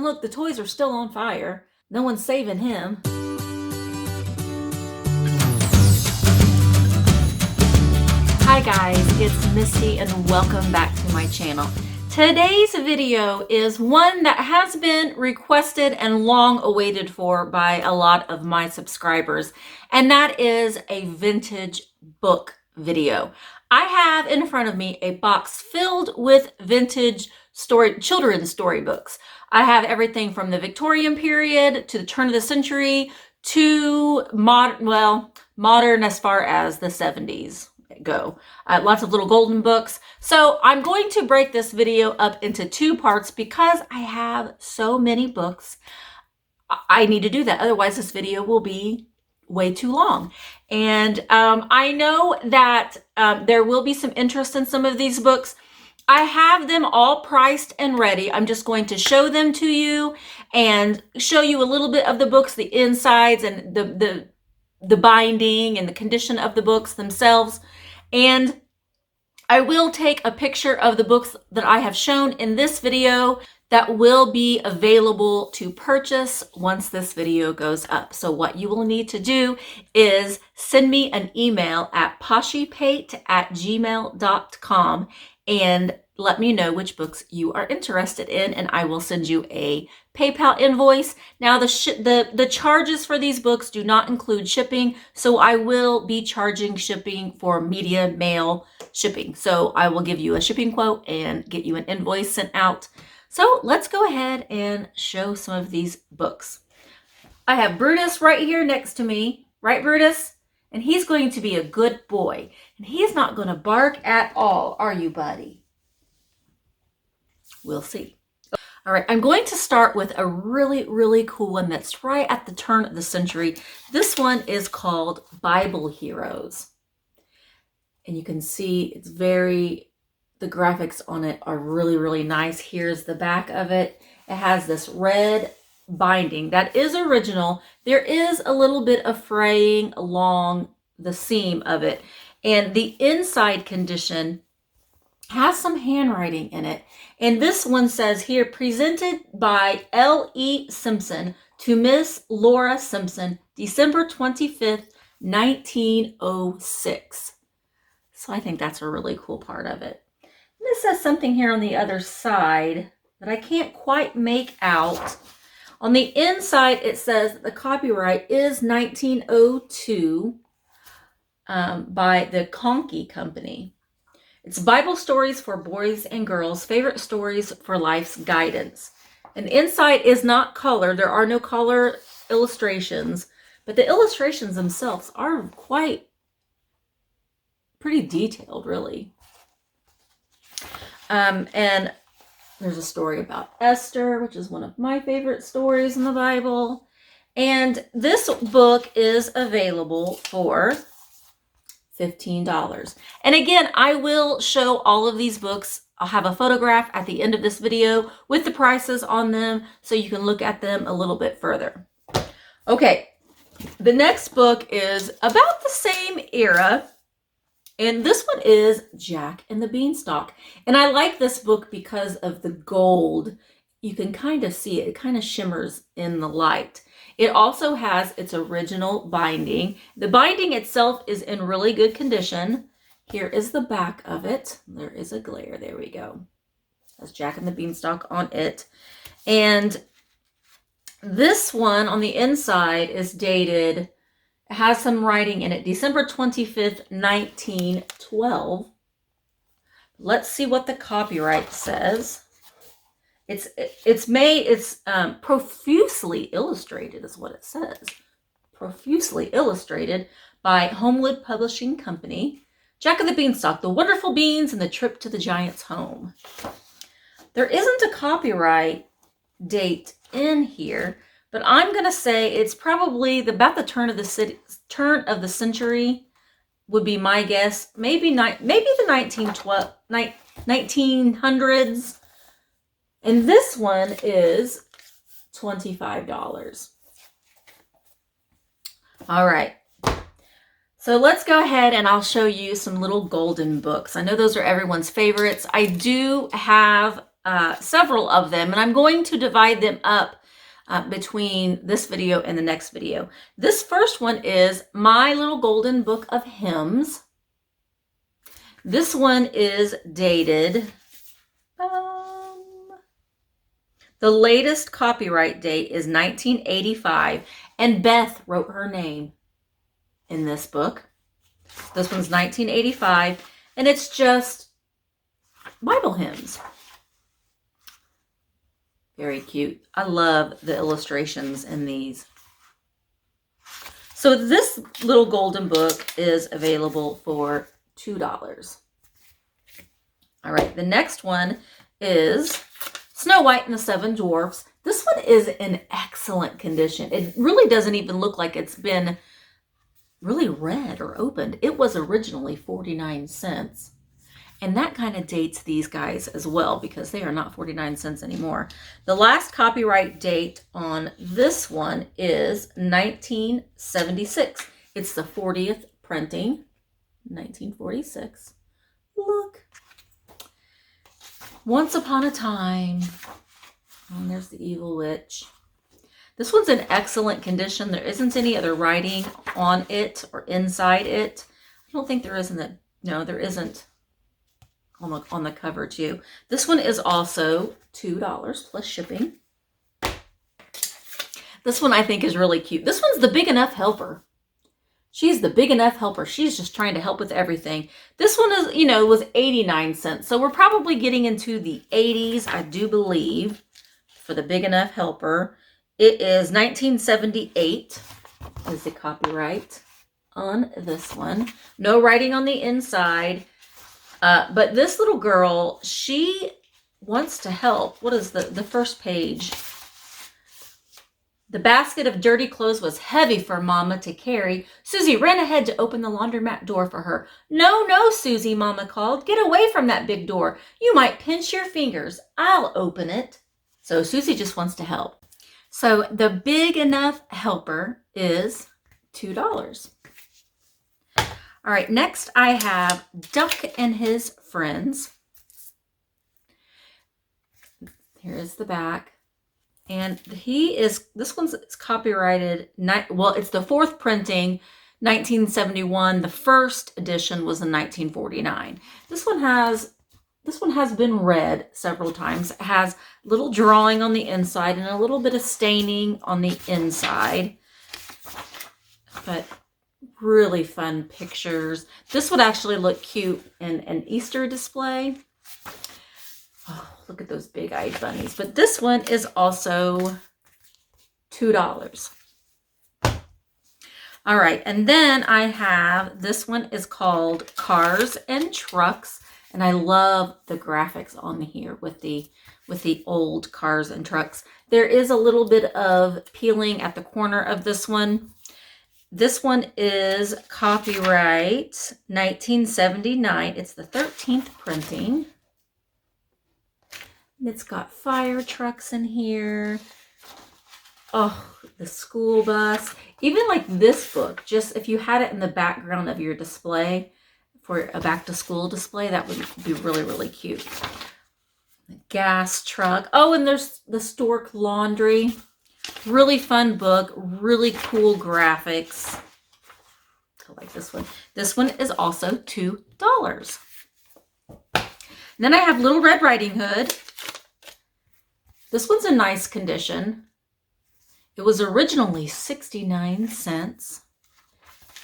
look, the toys are still on fire. No one's saving him. Hi guys, it's Misty and welcome back to my channel. Today's video is one that has been requested and long awaited for by a lot of my subscribers, and that is a vintage book video. I have in front of me a box filled with vintage children's storybooks. I have everything from the Victorian period to the turn of the century to modern as far as the 70s go. Lots of little golden books. So I'm going to break this video up into two parts because I have so many books. I need to do that. Otherwise, this video will be way too long. And I know that there will be some interest in some of these books. I have them all priced and ready. I'm just going to show them to you and show you a little bit of the books, the insides and the binding and the condition of the books themselves. And I will take a picture of the books that I have shown in this video that will be available to purchase once this video goes up. So what you will need to do is send me an email at poshypate@gmail.com and let me know which books you are interested in, and I will send you a PayPal invoice. Now, the charges for these books do not include shipping, so I will be charging shipping for media mail shipping. So I will give you a shipping quote and get you an invoice sent out. So let's go ahead and show some of these books. I have Brutus right here next to me, right, Brutus? And he's going to be a good boy, and he's not going to bark at all, are you, buddy? We'll see. All right, I'm going to start with a really, really cool one that's right at the turn of the century. This one is called Bible Heroes. And you can see it's the graphics on it are really, really nice. Here's the back of it. It has this red binding that is original. There is a little bit of fraying along the seam of it. And the inside condition has some handwriting in it. And this one says here, presented by L.E. Simpson to Miss Laura Simpson, December 25th, 1906. So I think that's a really cool part of it. And this says something here on the other side that I can't quite make out. On the inside, it says that the copyright is 1902 by the Conkey Company. It's Bible stories for boys and girls, favorite stories for life's guidance. And the inside is not color. There are no color illustrations, but the illustrations themselves are pretty detailed, really. And there's a story about Esther, which is one of my favorite stories in the Bible. And this book is available for $15. And again, I will show all of these books. I'll have a photograph at the end of this video with the prices on them so you can look at them a little bit further. Okay, the next book is about the same era, and this one is Jack and the Beanstalk. And I like this book because of the gold. You can kind of see it. It kind of shimmers in the light. It also has its original binding. The binding itself is in really good condition. Here is the back of it. There is a glare. There we go. That's Jack and the Beanstalk on it. And this one on the inside is dated. It has some writing in it. December 25th, 1912. Let's see what the copyright says. It's profusely illustrated is what it says. Profusely illustrated by Homewood Publishing Company. Jack and the Beanstalk, The Wonderful Beans and the Trip to the Giant's Home. There isn't a copyright date in here, but I'm going to say it's probably about the turn of the century would be my guess. Maybe the 1900s. And this one is $25. All right. So let's go ahead and I'll show you some little golden books. I know those are everyone's favorites. I do have several of them, and I'm going to divide them up between this video and the next video. This first one is My Little Golden Book of Hymns. This one is dated, the latest copyright date is 1985, and Beth wrote her name in this book. This one's 1985, and it's just Bible hymns. Very cute. I love the illustrations in these. So this little golden book is available for $2. All right, the next one is Snow White and the Seven Dwarfs. This one is in excellent condition. It really doesn't even look like it's been really read or opened. It was originally 49 cents. And that kind of dates these guys as well, because they are not 49 cents anymore. The last copyright date on this one is 1976. It's the 40th printing, 1946. Look. Once Upon a Time. Oh, there's the evil witch. This one's in excellent condition. There isn't any other writing on it or inside it. I don't think there isn't. No, there isn't on the cover too. This one is also $2 plus shipping. This one I think is really cute. This one's the Big Enough Helper. She's the Big Enough Helper. She's just trying to help with everything. This one is, was 89 cents. So we're probably getting into the 80s, I do believe, for the Big Enough Helper. It is 1978 is the copyright on this one. No writing on the inside. But this little girl, she wants to help. What is the first page? The basket of dirty clothes was heavy for Mama to carry. Susie ran ahead to open the laundromat door for her. No, no, Susie, Mama called. Get away from that big door. You might pinch your fingers. I'll open it. So Susie just wants to help. So the Big Enough Helper is $2. All right, next I have Duck and His Friends. Here is the back. And this one's copyrighted, it's the fourth printing, 1971. The first edition was in 1949. This one has been read several times. It has a little drawing on the inside and a little bit of staining on the inside. But really fun pictures. This would actually look cute in an Easter display. Oh, look at those big-eyed bunnies. But this one is also $2. All right, and then I have, this one is called Cars and Trucks. And I love the graphics on here with the old cars and trucks. There is a little bit of peeling at the corner of this one. This one is copyright 1979. It's the 13th printing. It's got fire trucks in here. Oh, the school bus. Even like this book, just if you had it in the background of your display for a back to school display, that would be really, really cute. The gas truck. Oh, and there's the Stork Laundry. Really fun book, really cool graphics. I like this one. This one is also $2. And then I have Little Red Riding Hood. This one's in nice condition. It was originally 69 cents.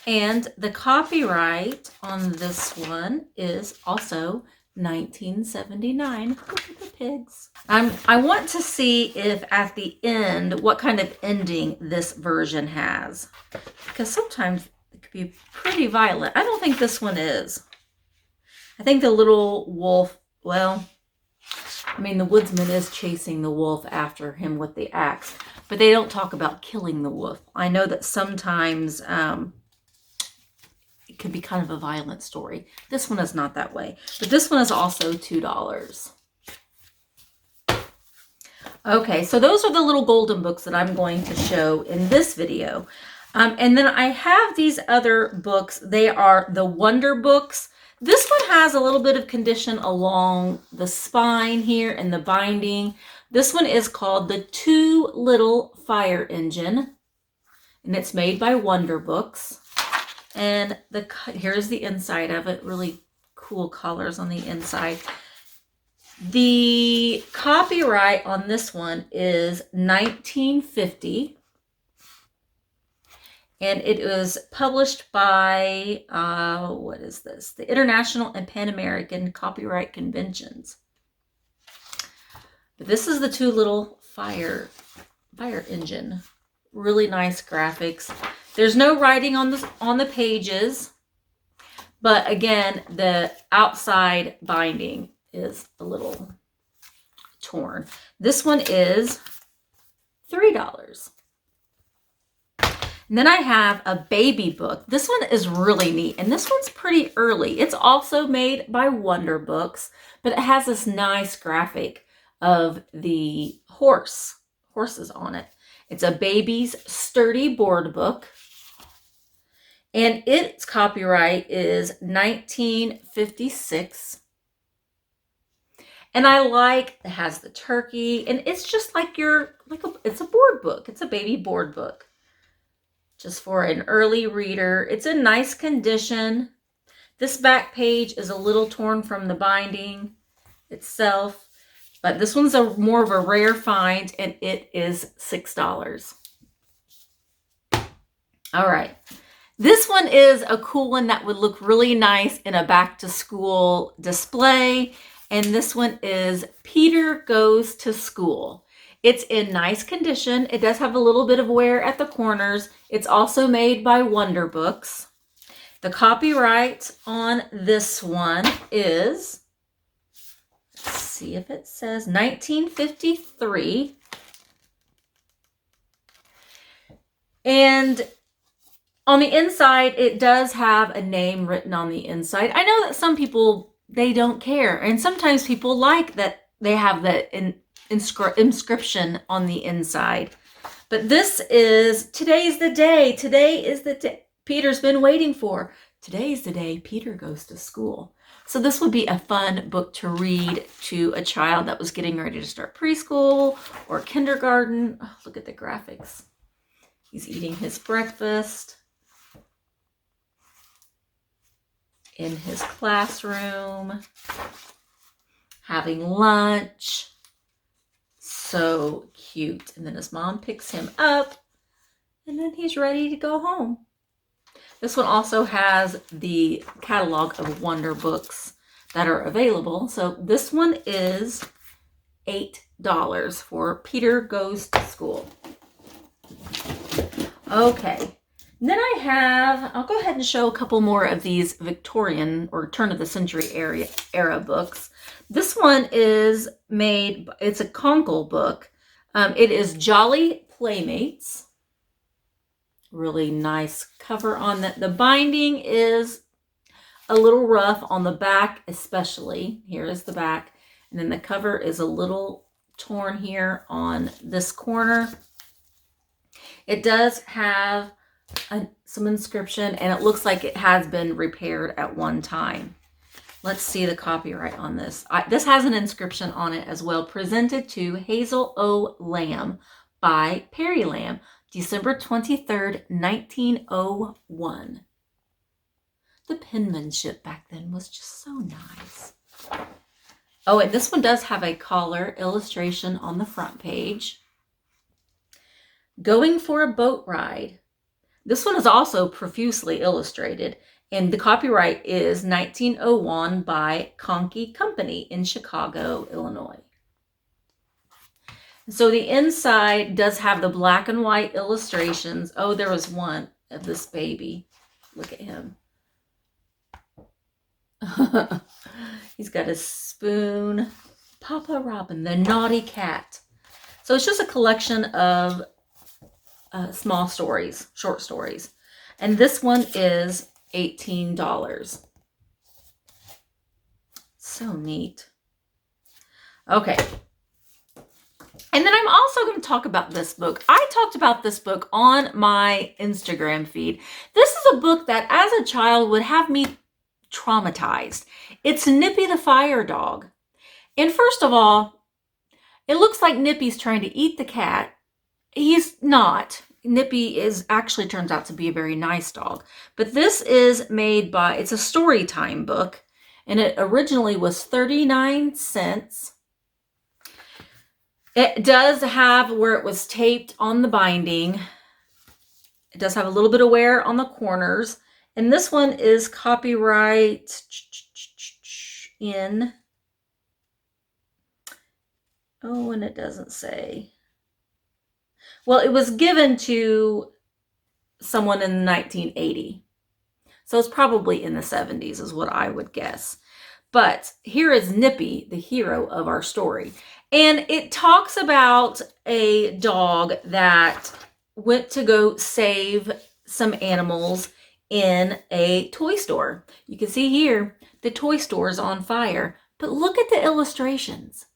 And the copyright on this one is also 1979. Look at the pigs. I want to see if at the end, what kind of ending this version has. Because sometimes it could be pretty violent. I don't think this one is. I think the little wolf, well, I mean, the woodsman is chasing the wolf after him with the axe. But they don't talk about killing the wolf. I know that sometimes it could be kind of a violent story. This one is not that way. But this one is also $2. Okay, so those are the little golden books that I'm going to show in this video. And then I have these other books. They are the Wonder Books. This one has a little bit of condition along the spine here and the binding. This one is called the Too Little Fire Engine, and it's made by Wonder Books. And here's the inside of it, really cool colors on the inside. The copyright on this one is 1950. And it was published by, what is this? The International and Pan American Copyright Conventions. But this is the Too Little Fire Engine. Really nice graphics. There's no writing on the pages, but again, the outside binding is a little torn. This one is $3. And then I have a baby book. This one is really neat, and this one's pretty early. It's also made by Wonder Books, but it has this nice graphic of the horses on it. It's a baby's sturdy board book, and its copyright is 1956. And I like, it has the turkey, and it's just like it's a board book. It's a baby board book. Just for an early reader. It's in nice condition. This back page is a little torn from the binding itself, but this one's more of a rare find, and it is $6. All right. This one is a cool one that would look really nice in a back to school display. And this one is Peter Goes to School. It's in nice condition. It does have a little bit of wear at the corners. It's also made by Wonder Books. The copyright on this one is, let's see if it says 1953. And on the inside, it does have a name written on the inside. I know that some people, they don't care. And sometimes people like that they have the inscription on the inside. But this is, today's the day. Today is the day Peter's been waiting for. Today's the day Peter goes to school. So this would be a fun book to read to a child that was getting ready to start preschool or kindergarten. Oh, look at the graphics. He's eating his breakfast in his classroom, having lunch. So cute. And then his mom picks him up, and then he's ready to go home. This one also has the catalog of Wonder Books that are available. So this one is $8 for Peter Goes to School. Okay. And then I'll go ahead and show a couple more of these Victorian or turn of the century era books. This one is it's a Conkle book. It is Jolly Playmates. Really nice cover on that. The binding is a little rough on the back, especially. Here is the back. And then the cover is a little torn here on this corner. It does have some inscription, and it looks like it has been repaired at one time. Let's see the copyright on this. This has an inscription on it as well. Presented to Hazel O. Lamb by Perry Lamb, December 23rd, 1901. The penmanship back then was just so nice. Oh, and this one does have a collar illustration on the front page. Going for a Boat Ride. This one is also profusely illustrated, and the copyright is 1901 by Conkey Company in Chicago, Illinois. So the inside does have the black and white illustrations. Oh, there was one of this baby. Look at him. He's got a spoon. Papa Robin, the naughty cat. So it's just a collection of small stories, short stories. And this one is $18. So neat. Okay. And then I'm also going to talk about this book. I talked about this book on my Instagram feed. This is a book that as a child would have me traumatized. It's Nippy the Fire Dog. And first of all, it looks like Nippy's trying to eat the cat. He's not. Nippy actually turns out to be a very nice dog. But this is made by, it's a story time book, and it originally was 39 cents. It does have where it was taped on the binding. It does have a little bit of wear on the corners. And this one is copyright in, oh, and it doesn't say. Well, it was given to someone in 1980. So it's probably in the 70s is what I would guess. But here is Nippy, the hero of our story. And it talks about a dog that went to go save some animals in a toy store. You can see here, the toy store is on fire. But look at the illustrations.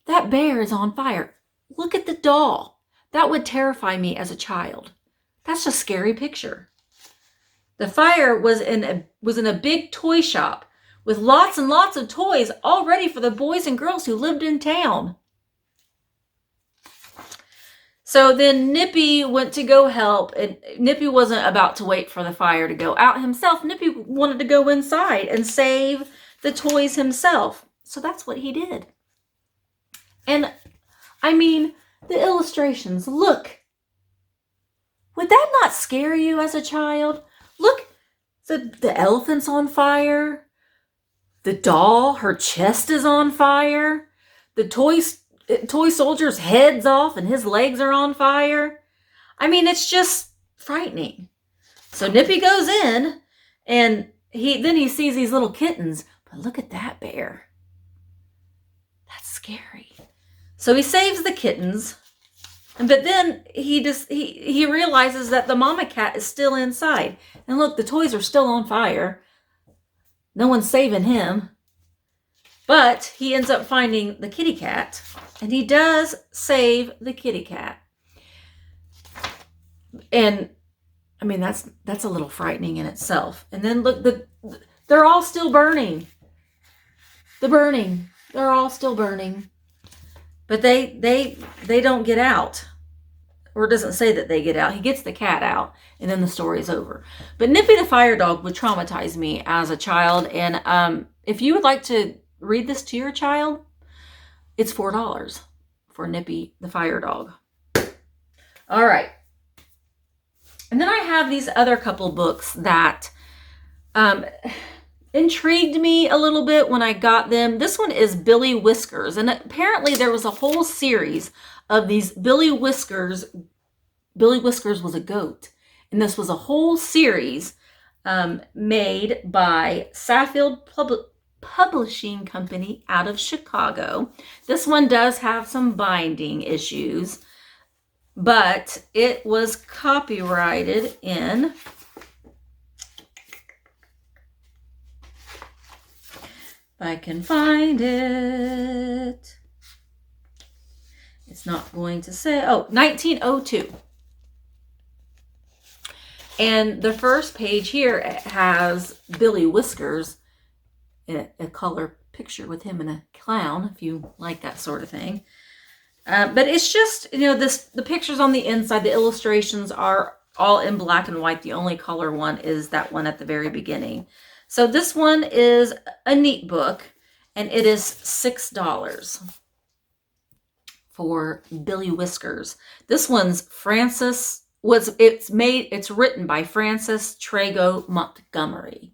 That bear is on fire. Look at the doll. That would terrify me as a child. That's a scary picture. The fire was in a big toy shop with lots and lots of toys all ready for the boys and girls who lived in town. So then Nippy went to go help, and Nippy wasn't about to wait for the fire to go out himself. Nippy wanted to go inside and save the toys himself. So that's what he did. And I mean, the illustrations, look. Would that not scare you as a child? Look, the elephant's on fire. The doll, her chest is on fire. The toy soldier's head's off and his legs are on fire. I mean, it's just frightening. So Nippy goes in, and then he sees these little kittens. But look at that bear. That's scary. So he saves the kittens, but then he realizes that the mama cat is still inside. And look, the toys are still on fire. No one's saving him. But he ends up finding the kitty cat, and he does save the kitty cat. And I mean, that's a little frightening in itself. And then look, they're all still burning. They're all still burning. But they don't get out. Or it doesn't say that they get out. He gets the cat out, and then the story is over. But Nippy the Fire Dog would traumatize me as a child. And if you would like to read this to your child, it's $4 for Nippy the Fire Dog. All right. And then I have these other couple books that intrigued me a little bit when I got them. This one is Billy Whiskers. And apparently there was a whole series of these Billy Whiskers. Billy Whiskers was a goat. And this was a whole series made by Saffield Publishing Company out of Chicago. This one does have some binding issues, but it was copyrighted in, if I can find it, it's not going to say, 1902. And the first page here has Billy Whiskers, a color picture with him and a clown, if you like that sort of thing. But it's just, the pictures on the inside, the illustrations are all in black and white. The only color one is that one at the very beginning. So this one is a neat book, and it is $6 for Billy Whiskers. This one's it's written by Francis Trago Montgomery.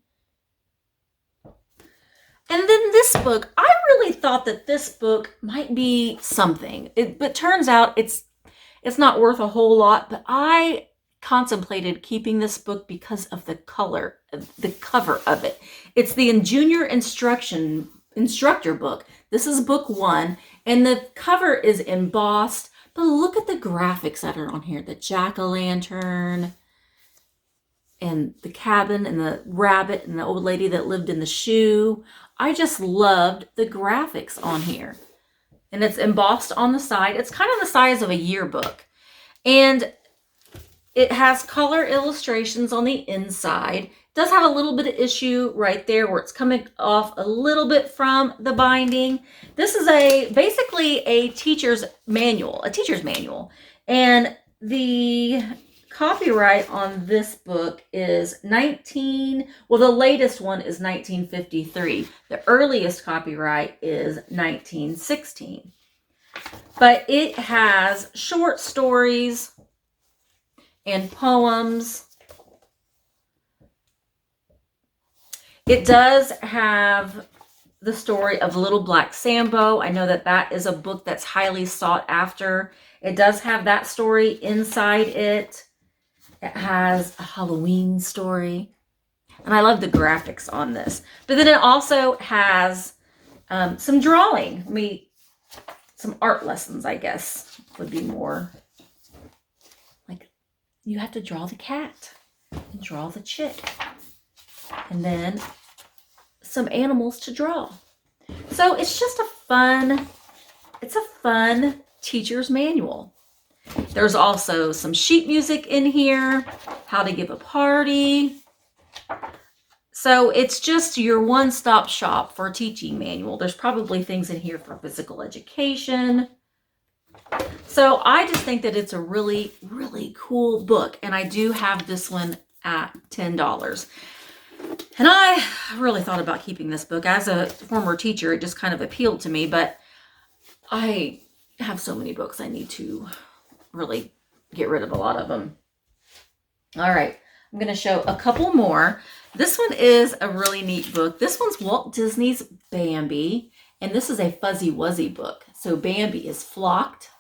And then this book, I really thought that this book might be something. But turns out it's not worth a whole lot. But I contemplated keeping this book because of the cover of it. It's the Junior Instructor book. This is book 1. And the cover is embossed. But look at the graphics that are on here. The jack-o'-lantern, and the cabin, and the rabbit, and the old lady that lived in the shoe. I just loved the graphics on here. And it's embossed on the side. It's kind of the size of a yearbook. And it has color illustrations on the inside. Does have a little bit of issue right there where it's coming off a little bit from the binding. This is basically a teacher's manual, and the copyright on this book is the latest one is 1953. The earliest copyright is 1916. But it has short stories and poems. It does have the story of Little Black Sambo. I know that that is a book that's highly sought after. It does have that story inside it. It has a Halloween story. And I love the graphics on this. But then it also has some drawing. Some art lessons, I guess, would be more. Like, you have to draw the cat and draw the chick. And then some animals to draw. So it's just a fun teacher's manual. There's also some sheet music in here, how to give a party. So it's just your one-stop shop for a teaching manual. There's probably things in here for physical education. So I just think that it's a really, really cool book. And I do have this one at $10. And I really thought about keeping this book. As a former teacher, it just kind of appealed to me, but I have so many books I need to really get rid of a lot of them. All right, I'm going to show a couple more. This one is a really neat book. This one's Walt Disney's Bambi, and this is a Fuzzy Wuzzy book. So Bambi is flocked.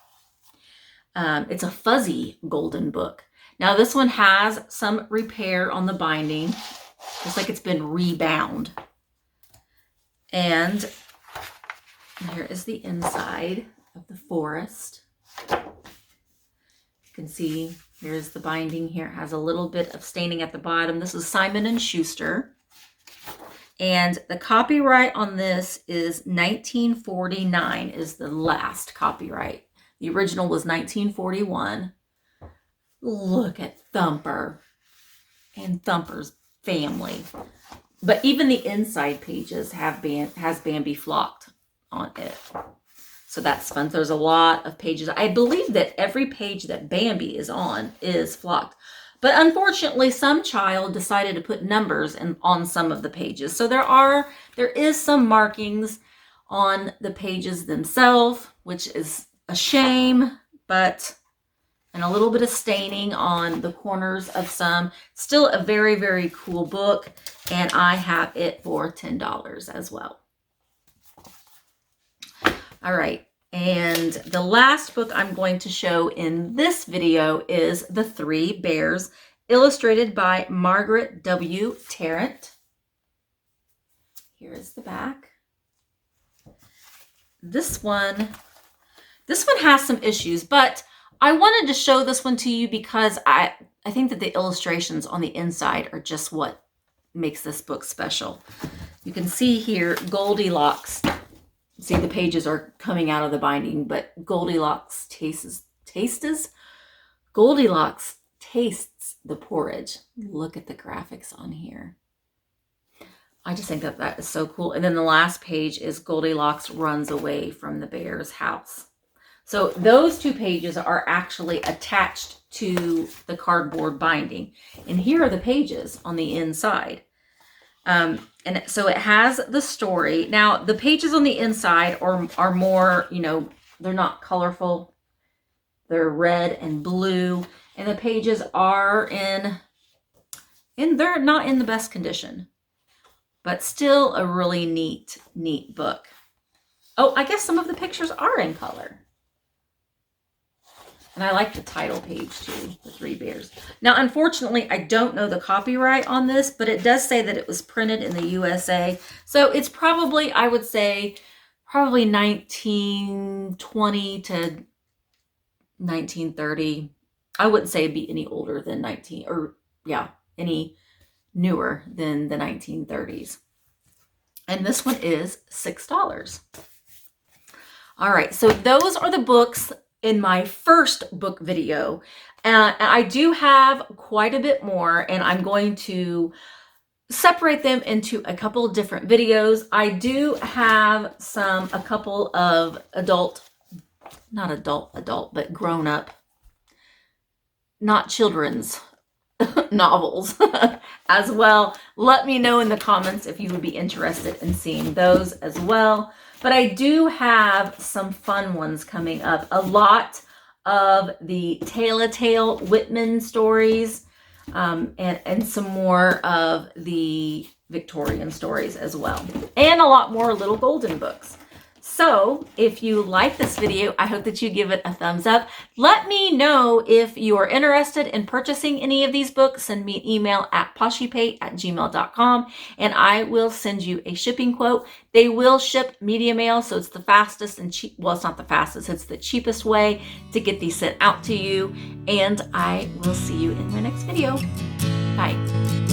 It's a fuzzy golden book. Now this one has some repair on the binding. Looks like it's been rebound. And here is the inside of the forest. You can see here's the binding here. It has a little bit of staining at the bottom. This is Simon & Schuster. And the copyright on this is 1949 is the last copyright. The original was 1941. Look at Thumper and Thumper's family. But even the inside pages has Bambi flocked on it. So that's fun. There's a lot of pages. I believe that every page that Bambi is on is flocked. But unfortunately, some child decided to put numbers on some of the pages. So there is some markings on the pages themselves, which is a shame, and a little bit of staining on the corners of some. Still a very, very cool book, and I have it for $10 as well. All right, and the last book I'm going to show in this video is The Three Bears, illustrated by Margaret W. Tarrant. Here is the back. This one has some issues, but I wanted to show this one to you because I think that the illustrations on the inside are just what makes this book special. You can see here Goldilocks. See, the pages are coming out of the binding, but Goldilocks tastes the porridge. Look at the graphics on here. I just think that is so cool. And then the last page is Goldilocks runs away from the bear's house. So those two pages are actually attached to the cardboard binding. And here are the pages on the inside. And so it has the story. Now, the pages on the inside are more, they're not colorful. They're red and blue. And the pages are they're not in the best condition. But still a really neat book. Oh, I guess some of the pictures are in color. And I like the title page too, The Three Bears. Now, unfortunately, I don't know the copyright on this, but it does say that it was printed in the USA. So it's probably, I would say, 1920 to 1930. I wouldn't say it'd be any older than any newer than the 1930s. And this one is $6. All right, so those are the books in my first book video. I do have quite a bit more, and I'm going to separate them into a couple of different videos. I do have a couple of not adult, but grown up, not children's novels as well. Let me know in the comments if you would be interested in seeing those as well. But I do have some fun ones coming up. A lot of the Tale Whitman stories, and some more of the Victorian stories as well. And a lot more little golden books. So if you like this video, I hope that you give it a thumbs up. Let me know if you are interested in purchasing any of these books. Send me an email at poshipate@gmail.com and I will send you a shipping quote. They will ship media mail, so it's the fastest and cheap. Well, it's not the fastest, it's the cheapest way to get these sent out to you. And I will see you in my next video. Bye.